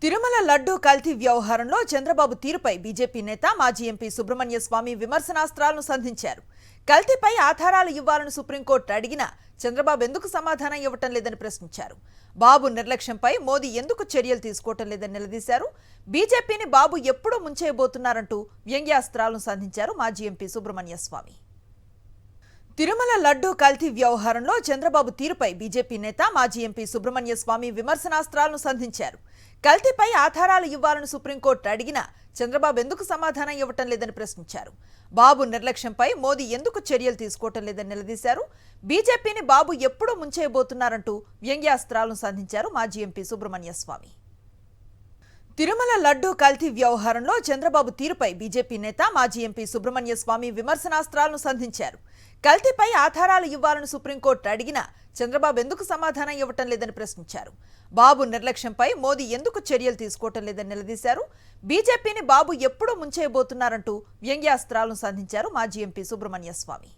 తిరుమల లడ్డూ కల్తీ వ్యవహారంలో చంద్రబాబు తీరుపై బీజేపీ నేత మాజీ ఎంపీ సుబ్రహ్మణ్య స్వామి విమర్శనాస్త్రాలను సంధించారు. కల్తీపై ఆధారాలు ఇవ్వాలని సుప్రీంకోర్టు అడిగినా చంద్రబాబు ఎందుకు సమాధానం ఇవ్వటం లేదని ప్రశ్నించారు. బాబు నిర్లక్ష్యంపై మోదీ ఎందుకు చర్యలు తీసుకోవటం లేదని నిలదీశారు. బీజేపీని బాబు ఎప్పుడూ ముంచేయబోతున్నారంటూ వ్యంగ్యాస్త్రాలను సంధించారు మాజీ ఎంపీ సుబ్రహ్మణ్య స్వామి. తిరుమల లడ్డూ కల్తీ వ్యవహారంలో చంద్రబాబు తీరుపై బీజేపీ నేత మాజీ ఎంపీ సుబ్రహ్మణ్య స్వామి విమర్శనాస్త్రాలను సంధించారు. కల్తీపై ఆధారాలు ఇవ్వాలని సుప్రీంకోర్టు అడిగినా చంద్రబాబు ఎందుకు సమాధానం ఇవ్వటం లేదని ప్రశ్నించారు. బాబు నిర్లక్ష్యంపై మోదీ ఎందుకు చర్యలు తీసుకోవటం లేదని నిలదీశారు. బీజేపీని బాబు ఎప్పుడూ ముంచేయబోతున్నారంటూ వ్యంగ్యాస్త్రాలను సంధించారు మాజీ ఎంపీ సుబ్రహ్మణ్య స్వామి. తిరుమల లడ్డూ కల్తీ వ్యవహారంలో చంద్రబాబు తీరుపై బీజేపీ నేత మాజీ ఎంపీ సుబ్రహ్మణ్య స్వామి విమర్శనాస్త్రాలను సంధించారు. కల్తీపై ఆధారాలు ఇవ్వాలని సుప్రీంకోర్టు అడిగినా చంద్రబాబు ఎందుకు సమాధానం ఇవ్వటం లేదని ప్రశ్నించారు. బాబు నిర్లక్ష్యంపై మోదీ ఎందుకు చర్యలు తీసుకోవటం లేదని నిలదీశారు. బీజేపీని బాబు ఎప్పుడూ ముంచేయబోతున్నారంటూ వ్యంగ్యాస్త్రాలను సంధించారు మాజీ ఎంపీ సుబ్రహ్మణ్య స్వామి.